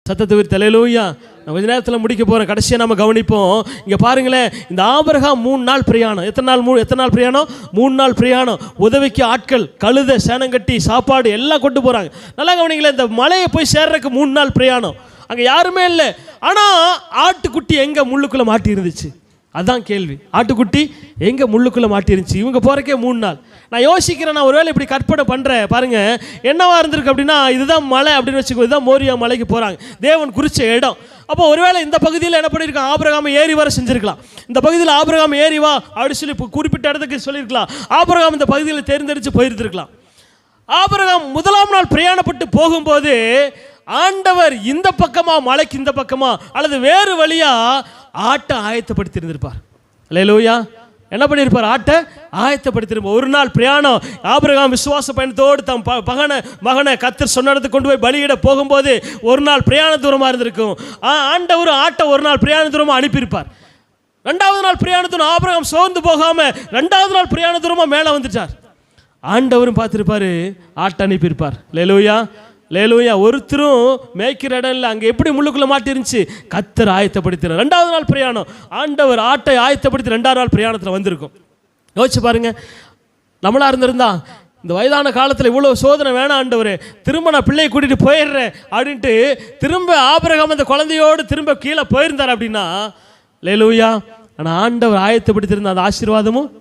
சத்தத்தை தலையிலூயா. நான் கொஞ்ச நேரத்தில் முடிக்க போகிறேன். கடைசியாக நம்ம கவனிப்போம். இங்கே பாருங்களேன், இந்த ஆபிரகாம் 3 நாள் பிரயாணம். எத்தனை நாள் பிரயாணம்? 3 நாள் பிரயாணம். உதவிக்கு ஆட்கள், கழுதை, சேனங்கட்டி, சாப்பாடு எல்லாம் கொண்டு போகிறாங்க. நல்லா கவனிங்களேன், இந்த மலையை போய் சேர்றதுக்கு 3 நாள் பிரயாணம். அங்கே யாருமே இல்லை. ஆனால் ஆட்டுக்குட்டி எங்கே முள்ளுக்குள்ளே மாட்டி இருந்துச்சு? அதுதான் கேள்வி. ஆட்டுக்குட்டி எங்கே முள்ளுக்குள்ளே மாட்டிருந்துச்சு? இவங்க போகிறக்கே 3 நாள். நான் யோசிக்கிறேன், நான் ஒருவேளை இப்படி கற்பனை பண்ணுறேன். பாருங்கள், என்னவா இருந்திருக்கு அப்படின்னா, இதுதான் மலை அப்படின்னு வச்சுக்கோ, இதுதான் மோரியா மலைக்கு போகிறாங்க, தேவன் குறித்த இடம். அப்போ ஒருவேளை இந்த பகுதியில் என்ன பண்ணியிருக்கான், ஆபிரகாம் ஏறி வர செஞ்சுருக்கலாம். இந்த பகுதியில் ஆபிரகாம் ஏறி வா அப்படின்னு சொல்லி குறிப்பிட்ட இடத்துக்கு சொல்லியிருக்கலாம். ஆபிரகாம் இந்த பகுதியில் தேர்ந்தெடுத்து போயிருந்திருக்கலாம். ஆபிரகாம் 1ஆம் நாள் பிரயாணப்பட்டு போகும்போது ஆண்டவர் இந்த பக்கமா, மலைக்கு இந்த பக்கமா அல்லது வேறு வழியா ஆட்டை ஆயத்தப்படுத்தி இருந்திருப்பார். அல்லேலூயா. என்ன பண்ணியிருப்பார்? ஆட்டை ஆயத்தப்படுத்திருப்பார். 1 நாள் பிரயாணம். ஆபிரகாம் விசுவாச பயணத்தோடு தம் மகனை கர்த்தர் சொன்ன இடத்துக்கு கொண்டு போய் பலியிட போகும்போது 1 நாள் பிரயாண தூரமாக இருந்திருக்கும். ஆண்டவர் ஆட்டை 1 நாள் பிரயாண தூரமாக அனுப்பியிருப்பார். 2வது நாள் பிரயாண தூரம் ஆபிரகாம் சோர்ந்து போகாமல் 2வது நாள் பிரயாண தூரமாக மேலே வந்துட்டார். ஆண்டவரும் பார்த்துருப்பார், ஆட்டை அனுப்பியிருப்பார். அல்லேலூயா, லேலூயா. ஒருத்தரும் மேய்க்கிற இடம் இல்லை. அங்கே எப்படி முள்ளுக்குள்ளே மாட்டிருந்துச்சு? கர்த்தர் ஆயத்தப்படுத்தினார். 2வது நாள் பிரயாணம். ஆண்டவர் ஆட்டை ஆயத்தப்படுத்தி 2வது நாள் பிரயாணத்தில் வந்திருக்கும். யோசிச்சு பாருங்க, நம்மளா இருந்திருந்தா இந்த வயதான காலத்தில் இவ்வளோ சோதனை வேணாம் ஆண்டவரே, திரும்ப நான் பிள்ளையை கூட்டிகிட்டு போயிடுறேன் அப்படின்ட்டு திரும்ப ஆபிரகாம் அந்த குழந்தையோடு திரும்ப கீழே போயிருந்தார் அப்படின்னா, லேலூயா. ஆனால் ஆண்டவர் ஆயத்தப்படுத்தியிருந்த அந்த ஆசீர்வாதமும்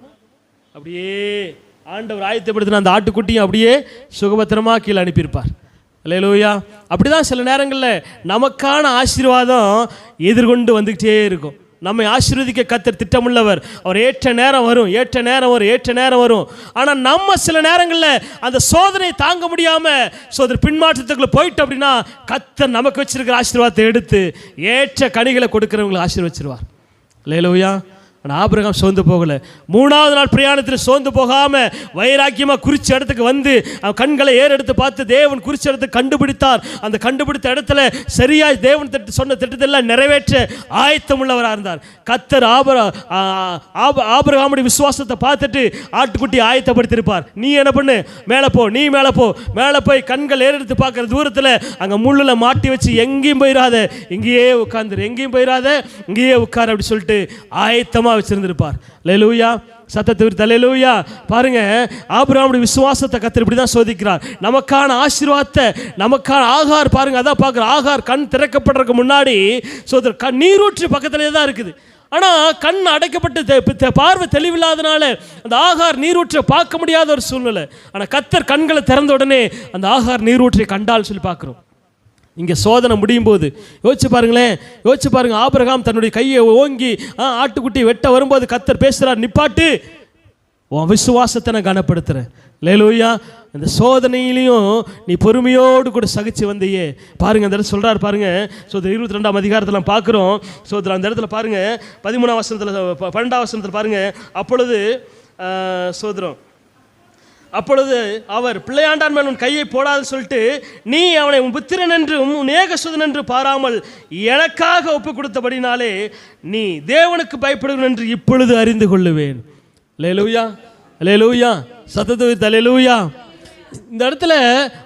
அப்படியே, ஆண்டவர் ஆயத்தப்படுத்தின அந்த ஆட்டுக்குட்டியும் அப்படியே சுகபத்திரமாக கீழே அனுப்பியிருப்பார். அல்லேலூயா. அப்படி தான் சில நேரங்களில் நமக்கான ஆசீர்வாதம் எதிர்கொண்டு வந்துக்கிட்டே இருக்கும். நம்மை ஆசீர்வதிக்க கர்த்தர் திட்டமுள்ளவர். அவர் ஏற்ற நேரம் வரும். ஆனால் நம்ம சில நேரங்களில் அந்த சோதனை தாங்க முடியாமல் பின்மாற்றத்துக்குள்ள போயிட்டு அப்படின்னா கர்த்தர் நமக்கு வச்சிருக்கிற ஆசீர்வாதத்தை எடுத்து ஏற்ற கனிகளை கொடுக்குறவங்களை ஆசீர்வச்சிருவார். அல்லேலூயா. ஆனால் ஆபிரகாம் சோர்ந்து போகலை. 3வது நாள் பிரயாணத்தில் சோர்ந்து போகாமல் வைராக்கியமாக குறிச்ச இடத்துக்கு வந்து அவன் கண்களை ஏறெடுத்து பார்த்து தேவன் குறிச்ச இடத்துக்கு கண்டுபிடித்தார். அந்த கண்டுபிடித்த இடத்துல சரியாக தேவன் சொன்ன திட்டத்தெல்லாம் நிறைவேற்ற ஆயத்தம் உள்ளவராக இருந்தார். கர்த்தர் ஆபிரகாமுடைய விசுவாசத்தை பார்த்துட்டு ஆட்டுக்குட்டி ஆயத்தப்படுத்தியிருப்பார். நீ என்ன பண்ணு, மேலே போ, மேலே போய் கண்கள் ஏறெடுத்து பார்க்குற தூரத்தில் அங்கே முள்ளில் மாட்டி வச்சு எங்கேயும் போயிடாத, இங்கேயே உட்கார் அப்படி சொல்லிட்டு ஆயத்தமாக வச்சிருந்திருப்பார். அல்லேலூயா. சத்தத்தை அல்லேலூயா. பாருங்க, ஆபிரகாமுடைய விசுவாசத்தை கர்த்தர் இப்படி தான் சோதிக்கிறார். நமக்கான ஆசீர்வாதத்தை, நமக்கான ஆகார் பாருங்க, அதான் பார்க்குற ஆகார் கண் திறக்கப்படுறதுக்கு முன்னாடி நீரூற்று பக்கத்திலே தான் இருக்குது. ஆனால் கண் அடைக்கப்பட்டு பார்வை தெளிவில்லாதனால அந்த ஆகார் நீரூற்றை பார்க்க முடியாத ஒரு சூழ்நிலை. ஆனால் கர்த்தர் கண்களை திறந்த உடனே அந்த ஆகார் நீரூற்றை கண்டால் சொல்லி பார்க்குறோம். இங்கே சோதனை முடியும் போது யோசிச்சு பாருங்க, ஆபிரகாம் தன்னுடைய கையை ஓங்கி ஆட்டுக்குட்டி வெட்ட வரும்போது கர்த்தர் பேசுகிறார், நிப்பாட்டு, உன் விசுவாசத்தை நான் கனப்படுத்துகிறேன். அல்லேலூயா. இந்த சோதனையிலையும் நீ பொறுமையோடு கூட சகிச்சு வந்தையே. பாருங்க, அந்த இடத்துல சொல்கிறார் பாருங்க. 22ஆம் அதிகாரத்தில் பார்க்குறோம். அந்த இடத்துல பாருங்க, 13ஆம் வசனத்தில் 12ஆம் வசனத்தில் பாருங்க. அப்பொழுது அவர் பிள்ளையாண்டான் மேல் உன் கையை போடாது சொல்லிட்டு, நீ அவனை உன் புத்திரன் என்றும் உன் ஏகசுதன் என்று பாராமல் எனக்காக ஒப்பு கொடுத்தபடினாலே நீ தேவனுக்கு பயப்படுவன் என்று இப்பொழுது அறிந்து கொள்ளுவேன். அல்லேலூயா, அல்லேலூயா. சத்தத்தை அல்லேலூயா. இந்த இடத்துல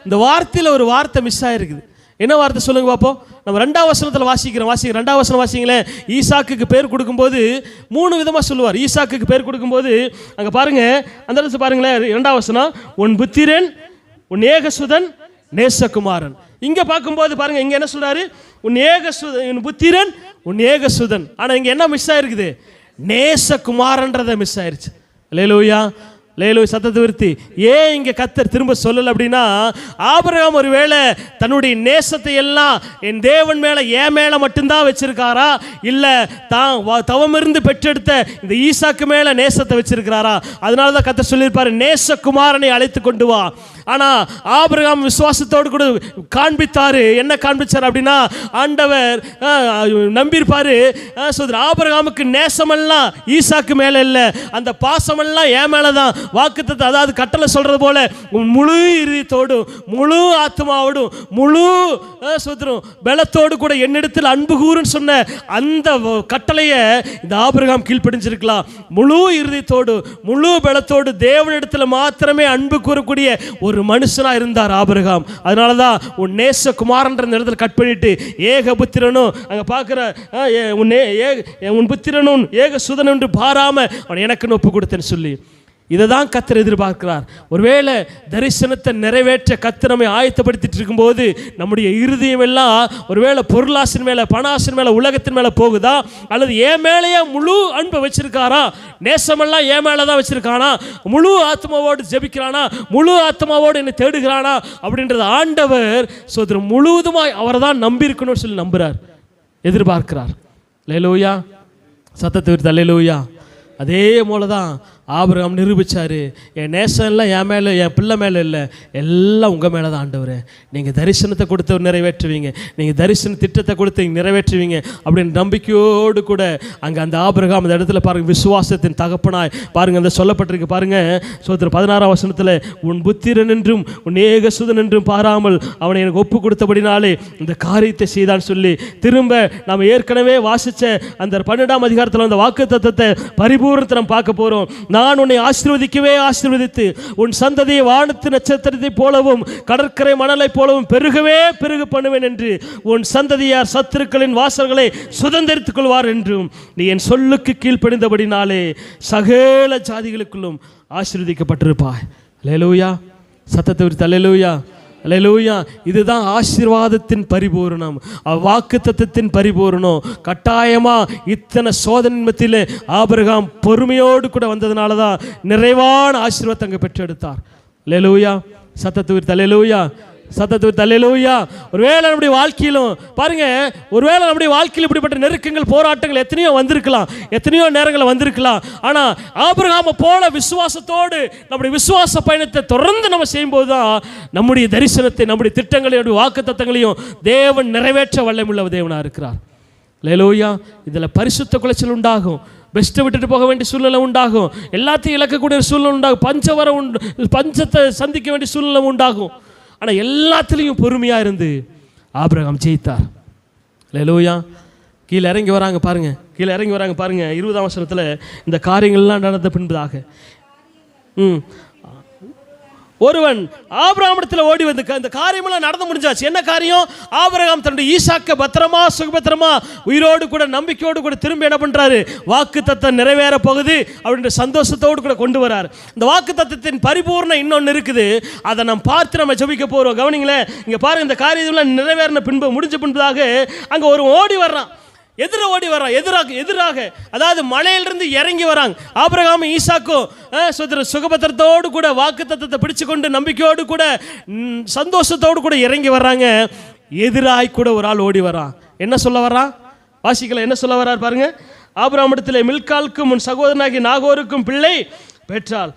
இந்த வார்த்தையில் ஒரு வார்த்தை மிஸ் ஆகிருக்குது. என்ன வார்த்தை சொல்லுங்க பார்ப்போம். நம்ம 2ஆம் வசனத்தில் வாசிக்கிறோம். 2ஆம் வசனம் வாசிங்களேன். ஈசாக்குக்கு பேர் கொடுக்கும்போது 3 விதமாக சொல்லுவார். ஈசாக்குக்கு பேர் கொடுக்கும்போது அங்கே பாருங்க, அந்த இடத்துல பாருங்களேன், 2ஆம் வசனம், உன் புத்திரன், உன் ஏகசுதன், நேசகுமாரன். இங்கே பார்க்கும்போது பாருங்க, இங்கே என்ன சொல்றாரு? உன் புத்திரன், உன் ஏகசுதன். ஆனால் இங்கே என்ன மிஸ் ஆயிருக்குது? நேசகுமாரன்றதை மிஸ் ஆயிருச்சு. அல்லேலூயா, லேலூயா. சத்தத்தை விருத்தி. ஏன் இங்கே கர்த்தர் திரும்ப சொல்லலை அப்படின்னா, ஆபிரகாம் ஒருவேளை தன்னுடைய நேசத்தை எல்லாம் என் தேவன் மேலே என் மேலே மட்டும்தான் வச்சிருக்காரா, இல்லை தான் தவமிருந்து பெற்றெடுத்த இந்த ஈசாக்கு மேலே நேசத்தை வச்சிருக்கிறாரா? அதனால தான் கர்த்தர் சொல்லியிருப்பார், நேசகுமாரனை அழைத்து கொண்டு வா. ஆனால் ஆபிரகாம் விசுவாசத்தோடு கூட காண்பித்தார். என்ன காண்பிச்சார் அப்படின்னா, ஆண்டவர் நம்பியிருப்பார். ஆபிரகாமுக்கு நேசமெல்லாம் ஈசாக்கு மேலே இல்லை, அந்த பாசமெல்லாம் என் மேலே தான். வாக்குத்தத்தம், அதாவது கட்டளை சொல்றது போல முழு இதயத்தோடும் முழு ஆத்மாவோடும் முழு பலத்தோடு கூட என்னிடத்தில் அன்பு கூறுன்னு சொன்ன அந்த கட்டளையை இந்த ஆபிரகாம் கீழ்ப்படிஞ்சிருக்கலாம். முழு இதயத்தோடு முழு பலத்தோடு தேவனிடத்தில் மாத்திரமே அன்பு கூறக்கூடிய ஒரு ஒரு மனுஷனா இருந்தார் ஆபிரகாம். அதனால தான் உன் நேச குமாரன்ற இடத்துல கட் பண்ணிட்டு ஏக புத்திரனும் அங்கே பார்க்குற உன் புத்திரனும் ஏக சுதன் என்று பாராம அவன் எனக்குன்னு ஒப்பு கொடுத்தேன்னு சொல்லி இதை தான் கர்த்தர் எதிர்பார்க்கிறார். ஒருவேளை தரிசனத்தை நிறைவேற்ற கர்த்தர் நம்மை ஆயத்தப்படுத்திட்டு இருக்கும்போது நம்முடைய இருதயம் எல்லாம் ஒருவேளை பொருளாசின் மேலே, பணாசின் மேலே, உலகத்தின் மேலே போகுதா, அல்லது என் மேலேயே முழு அன்பை வச்சிருக்காரா, நேசமெல்லாம் என் மேலே தான் வச்சிருக்கானா, முழு ஆத்மாவோடு ஜெபிக்கிறானா, முழு ஆத்மாவோடு என்னை தேடுகிறானா அப்படின்றது ஆண்டவர் சோதரம் முழுவதுமாய் அவரை தான் நம்பியிருக்கணும்னு சொல்லி நம்புகிறார், எதிர்பார்க்கிறார். அல்லேலூயா, சத்தத்தை விட்டு அல்லேலூயா. அதே போல தான் ஆபிரகாம் நிரூபித்தார், என் நேசம்லாம் என் மேலே, என் பிள்ளை மேலே இல்லை, எல்லாம் உங்கள் மேலே தான் ஆண்டவரே. நீங்கள் தரிசனத்தை கொடுத்து நிறைவேற்றுவீங்க, நீங்கள் தரிசன திட்டத்தை கொடுத்து நிறைவேற்றுவீங்க அப்படின்னு நம்பிக்கையோடு கூட அங்கே அந்த ஆபிரகாம் அந்த இடத்துல பாருங்கள், விசுவாசத்தின் தகப்பனாய் பாருங்கள் அந்த சொல்லப்பட்டிருக்கு பாருங்கள். சோதரர் 16ஆம் வசனத்தில் உன் புத்திரன் என்றும் உன் ஏகசுதன் என்றும் பாராமல் அவனை எனக்கு ஒப்பு கொடுத்தபடினாலே இந்த காரியத்தை செய்தான்னு சொல்லி திரும்ப நாம் ஏற்கனவே வாசித்த அந்த 12ஆம் அதிகாரத்தில் அந்த வாக்குத்தத்தத்தை பரிபூரணத்தை நாம் பார்க்க போகிறோம். நான் உன்னை ஆசீர்வதிக்கவே ஆசீர்வதித்து உன் சந்ததியை வானத்து நட்சத்திரத்தை போலவும் கடற்கரை மணலை போலவும் பெருகவே பெருக பண்ணுவேன் என்று உன் சந்ததியார் சத்துருக்களின் வாசல்களை சுதந்திரித்துக் கொள்வார் என்றும் நீ என் சொல்லுக்கு கீழ்ப்படிந்தபடினாலே சகல ஜாதிகளுக்குள்ளும் ஆசீர்வதிக்கப்பட்டிருப்பாய். அல்லேலூயா, சத்தத்தை விட்டு அல்லேலூயா, அல்லேலூயா. இதுதான் ஆசீர்வாதத்தின் பரிபூரணம், வாக்குத்தத்தத்தின் பரிபூரணம். கட்டாயமாக இத்தனை சோதனை மத்தியில் ஆபிரகாம் பொறுமையோடு கூட வந்ததுனால தான் நிறைவான ஆசீர்வாதத்தை அங்கே பெற்றெடுத்தார். அல்லேலூயா, சத்தத்தை விட்டு அல்லேலூயா, சத்தத்தை விட்டு அல்லேலூயா. ஒருவேளை நம்முடைய வாழ்க்கையிலும் பாருங்க, ஒருவேளை நம்முடைய வாழ்க்கையில் இப்படிப்பட்ட நெருக்கங்கள், போராட்டங்கள் எத்தனையோ வந்திருக்கலாம், எத்தனையோ நேரங்களில் வந்திருக்கலாம். ஆனால் ஆபிரகாமை போல விசுவாசத்தோடு நம்முடைய விசுவாச பயணத்தை தொடர்ந்து நம்ம செய்யும்போது தான் நம்முடைய தரிசனத்தை, நம்முடைய திட்டங்களையும் வாக்கு தத்தங்களையும் தேவன் நிறைவேற்ற வல்லமுள்ள தேவனாக இருக்கிறார். அல்லேலூயா. இதில் பரிசுத்த குலைச்சல் உண்டாகும், பெஸ்ட்டை விட்டுட்டு போக வேண்டிய சூழ்நிலை உண்டாகும், எல்லாத்தையும் இழக்கக்கூடிய சூழ்நிலை உண்டாகும், பஞ்சத்தை சந்திக்க வேண்டிய சூழ்நிலை உண்டாகும். ஆனால் எல்லாத்துலேயும் பொறுமையாக இருந்து ஆபிரகாம் ஜெயித்தார். அல்லேலூயா. கீழே இறங்கி வராங்க பாருங்கள், கீழே இறங்கி வராங்க பாருங்கள். 20ஆம் வசனத்தில் இந்த காரியங்கள்லாம் நடந்த பின்பதாக ஒருவன் ஆபிரகாமிடத்தில் ஓடி வந்து இந்த காரியமெல்லாம் நடந்து முடிஞ்சாச்சு. என்ன காரியம்? ஆபிரகாம் தன்னுடைய ஈசாக்க பத்திரமா சுகபத்திரமா உயிரோடு கூட நம்பிக்கையோடு கூட திரும்ப என்ன பண்ணுறாரு, வாக்கு தத்தம் நிறைவேற போகுது அப்படின்ற சந்தோஷத்தோடு கூட கொண்டு வரார். இந்த வாக்கு தத்தத்தின் பரிபூர்ணம் இன்னொன்று இருக்குது, அதை நம்ம பார்த்து நம்ம ஜெபிக்க போகிறோம். கவனிங்களேன், இங்கே பாருங்கள், இந்த காரியம்லாம் நிறைவேறின பின்பு முடிஞ்ச பின்பதாக அங்கே ஒரு ஓடி வர்றான், ஓடி வரான், எதிராக அதாவது மலையிலிருந்து இறங்கி வராங்க. ஆபிரகாமும் ஈசாக்கும் சுகபத்திரத்தோடு கூட வாக்கு தத்தத்தை பிடிச்சு கொண்டு நம்பிக்கையோடு கூட சந்தோஷத்தோடு கூட இறங்கி வர்றாங்க. எதிராய் கூட ஒரு ஆள் ஓடி வரான். என்ன சொல்ல வர்றான் வாசிக்கல, என்ன சொல்ல வர்றார் பாருங்க. ஆபிரகாமிடத்தில் மில்காலுக்கும் உன் சகோதரனாகி நாகோருக்கும் பிள்ளை பெற்றாள்.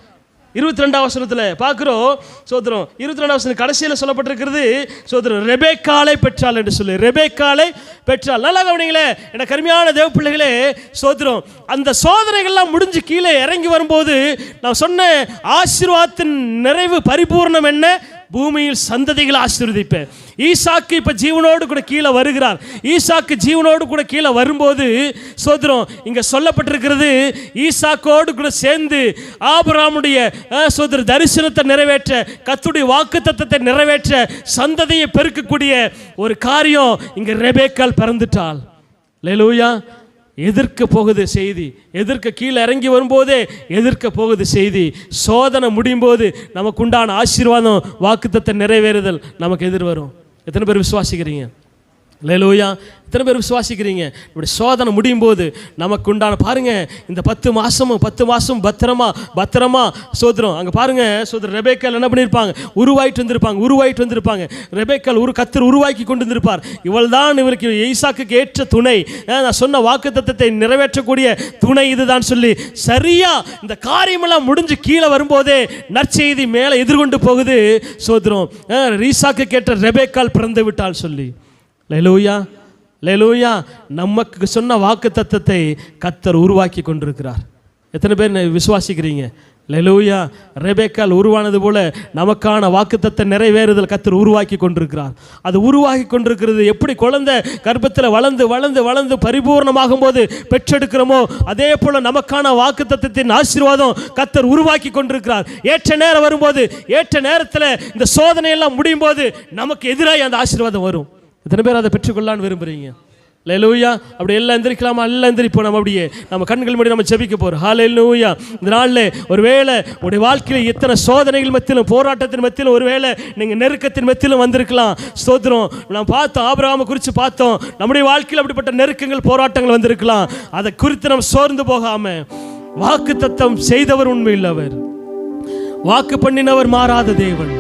22ஆம் வசனத்தில் பார்க்குறோம் சோதரம். 22ஆம் வசனம் கடைசியில் சொல்லப்பட்டிருக்கிறது சோதரம் ரெபேக்காளை பெற்றாள் என்று சொல்லி, ரெபேக்காளை பெற்றாள். நல்லா கவனிங்களே என கருமையான தேவ பிள்ளைகளே, சோதரம் அந்த சோதனைகள்லாம் முடிஞ்சு கீழே இறங்கி வரும்போது நான் சொன்ன ஆசீர்வாதத்தின் நிறைவு பரிபூர்ணம் என்ன? பூமியில் சந்ததிகளை ஆசீர்வதிப்பேன். ஈசாக்கு இப்போ ஜீவனோடு கூட கீழே வருகிறார். ஈசாக்கு ஜீவனோடு கூட கீழே வரும்போது சோதரம் இங்கே சொல்லப்பட்டிருக்கிறது, ஈசாக்கோடு கூட சேர்ந்து ஆபிரகாமுடைய சோதர தரிசனத்தை நிறைவேற்ற, கர்த்தருடைய வாக்குத்தத்தத்தை நிறைவேற்ற, சந்ததியை பெருக்கக்கூடிய ஒரு காரியம் இங்கே ரெபேக்காள் பிறந்துட்டாள். அல்லேலூயா. எதிர்க்க போகுது செய்தி, எதிர்க்க கீழே இறங்கி வரும்போதே எதிர்க்க போகுது செய்தி. சோதனை முடியும் போது நமக்கு உண்டான ஆசீர்வாதம் வாக்குத்தத்தை நிறைவேறுதல் நமக்கு எதிர் வரும். எத்தனை பேர் விசுவாசிக்கிறீங்க? அல்லேலூயா. எத்தனை பேர் விசுவாசிக்கிறீங்க? இப்படி சோதனை முடியும் போது நமக்கு உண்டான பாருங்க, இந்த 10 மாதம் பத்திரமா சோதரம் அங்கே பாருங்க. சோதரம் ரெபேக்காள் என்ன பண்ணியிருப்பாங்க? உருவாயிட்டு வந்திருப்பாங்க. ரெபேக்காள் கர்த்தர் உருவாக்கி கொண்டு வந்திருப்பார். இவள் தான் இவருக்கு ஈசாக்குக்கு ஏற்ற துணை, நான் சொன்ன வாக்கு தத்தத்தை நிறைவேற்றக்கூடிய துணை இதுதான் சொல்லி சரியா இந்த காரியமெல்லாம் முடிஞ்சு கீழே வரும்போதே நற்செய்தி மேலே எதிர்கொண்டு போகுது. சோதரம் ஈசாக்குக்கு ஏற்ற ரெபேக்காள் பிறந்து விட்டால் சொல்லி. அல்லேலூயா, அல்லேலூயா. நமக்கு சொன்ன வாக்கு தத்தத்தை கர்த்தர் உருவாக்கி கொண்டிருக்கிறார். எத்தனை பேர் விசுவாசிக்கிறீங்க? அல்லேலூயா. ரெபெக்காள் உருவானது போல நமக்கான வாக்குத்தத்த நிறைவேறுதல் கர்த்தர் உருவாக்கி கொண்டிருக்கிறார். அது உருவாக்கி கொண்டிருக்கிறது. எப்படி குழந்தை கர்ப்பத்தில் வளர்ந்து வளர்ந்து வளர்ந்து பரிபூர்ணமாகும் போது பெற்றெடுக்கிறோமோ அதே போல நமக்கான வாக்குத்தத்தத்தின் ஆசீர்வாதம் கர்த்தர் உருவாக்கி கொண்டிருக்கிறார். ஏற்ற நேரம் வரும்போது, ஏற்ற நேரத்தில் இந்த சோதனை எல்லாம் முடியும் போது நமக்கு எதிராக அந்த ஆசீர்வாதம் வரும். எத்தனை பேர் அதை பெற்றுக்கொள்ளலான்னு விரும்புறீங்க? ஹல்லேலூயா. அப்படி எல்லாம் எந்திரிக்கலாமா? எல்லாம் எந்திரிப்போம். நம்ம அப்படியே நம்ம கண்கள் மூடி நம்ம ஜெபிக்க போகிறோம். ஹல்லேலூயா. இந்த நாளில் ஒருவேளை உடைய வாழ்க்கையில் எத்தனை சோதனைகள் மத்தியிலும் போராட்டத்தின் மத்தியிலும் ஒருவேளை நீங்கள் நெருக்கத்தின் மத்தியிலும் வந்திருக்கலாம். ஸ்தோத்திரம். நாம் பார்த்தோம், ஆபிரகாமை குறித்து பார்த்தோம். நம்முடைய வாழ்க்கையில் அப்படிப்பட்ட நெருக்கங்கள் போராட்டங்கள் வந்திருக்கலாம். அதை குறித்து நம்ம சோர்ந்து போகாமல், வாக்கு தத்தம் செய்தவர் உண்மையுள்ளவர், வாக்கு பண்ணினவர் மாறாத தேவன்.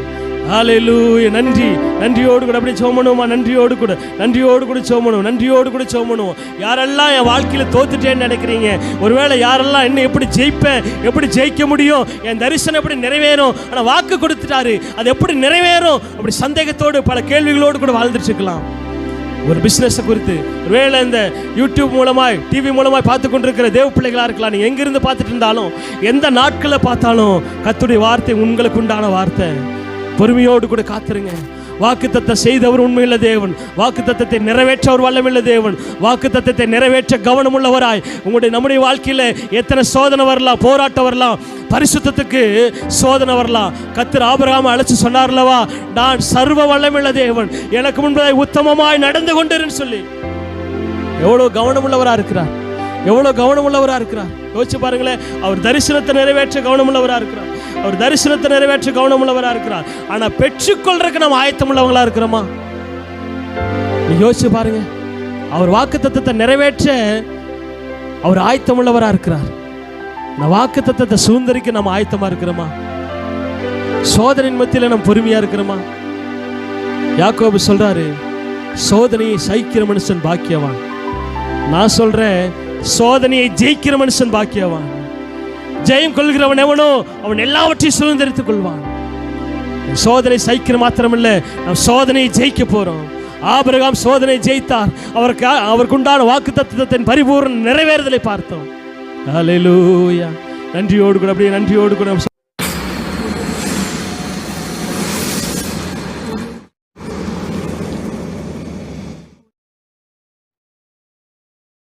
ஹல்லேலூயா. நன்றி. நன்றியோடு கூட அப்படி சோமணுமா? நன்றியோடு கூட சோமணும். நன்றியோடு கூட சோமணும். யாரெல்லாம் என் வாழ்க்கையில் தோத்துட்டேன்னு நினைக்கிறீங்க, ஒருவேளை யாரெல்லாம் என்ன எப்படி ஜெயிப்பேன், எப்படி ஜெயிக்க முடியும், என் தரிசனம் எப்படி நிறைவேறும், ஆனால் வாக்கு கொடுத்துட்டாரு, அது எப்படி நிறைவேறும், அப்படி சந்தேகத்தோடு பல கேள்விகளோடு கூட வாழ்ந்துட்டுருக்கலாம். ஒரு பிஸ்னஸை குறித்து ஒருவேளை இந்த யூடியூப் மூலமாய், டிவி மூலமாய் பார்த்து கொண்டிருக்கிற தேவ பிள்ளைகளாக இருக்கலாம். நீங்கள் எங்கிருந்து பார்த்துட்டு இருந்தாலும், எந்த நாட்களில் பார்த்தாலும் கர்த்தருடைய வார்த்தை உங்களுக்கு உண்டான வார்த்தை. பொறுமையோடு கூட காத்திருங்க. வாக்குத்தத்தம் செய்தவர் உண்மையுள்ள தேவன். வாக்குத்தத்தத்தை நிறைவேற்ற அவர் வல்லமையுள்ள தேவன். வாக்குத்தத்தத்தை நிறைவேற்ற கவனம் உள்ளவராய் நம்முடைய வாழ்க்கையில் எத்தனை சோதனை வரலாம், போராட்டம் வரலாம், பரிசுத்தத்துக்கு சோதனை வரலாம். கர்த்தர் ஆபிரகாமை அழைச்சு சொன்னார்லவா, நான் சர்வ வல்லமையுள்ள தேவன், எனக்கு முன்பதாய் உத்தமமாய் நடந்து கொண்டிருன்னு சொல்லி. எவ்வளோ கவனம் உள்ளவராக இருக்கிறார், எவ்வளோ கவனம் உள்ளவராக இருக்கிறார். யோசிச்சு பாருங்களேன். அவர் தரிசனத்தை நிறைவேற்ற கவனம் உள்ளவராக இருக்கிறார். அவர் தரிசனத்தை நிறைவேற்ற கவனம் உள்ளவராக இருக்கிறார். ஆனால் பெற்றுக்கொள்றதுக்கு நம்ம ஆயத்தம் உள்ளவங்களா இருக்கிறோமா? யோசிச்சு பாருங்க. அவர் வாக்குத்தத்தத்தை நிறைவேற்ற அவர் ஆயத்தம் உள்ளவராக இருக்கிறார். வாக்குத்தத்தத்தை சுதந்திரிக்க நம்ம ஆயத்தமா இருக்கிறோமா? சோதனையின் மத்தியில் நம்ம பொறுமையா இருக்கிறோமா? யாக்கோபு சொல்றாரு, சோதனையை சகிக்கிற மனுஷன் பாக்கியவான். நான் சொல்றேன், சோதனையை ஜெயிக்கிற மனுஷன் பாக்கியவான். ஜெயம் கொள்கிறவன் எவனோ அவன் எல்லாவற்றையும் சுதந்திரித்துக் கொள்வான். சோதனை சகிக்கிற மாத்திரமல்ல, நாம் சோதனையை ஜெயிக்க போறோம். ஆபிரகாம் சோதனை ஜெயித்தார். அவருக்கு உண்டான வாக்குத்தத்தத்தின் பரிபூர்ண நிறைவேறுதலை பார்த்தோம். ஹல்லேலூயா. நன்றியோடு கூட அப்படியே நன்றியோடு கூட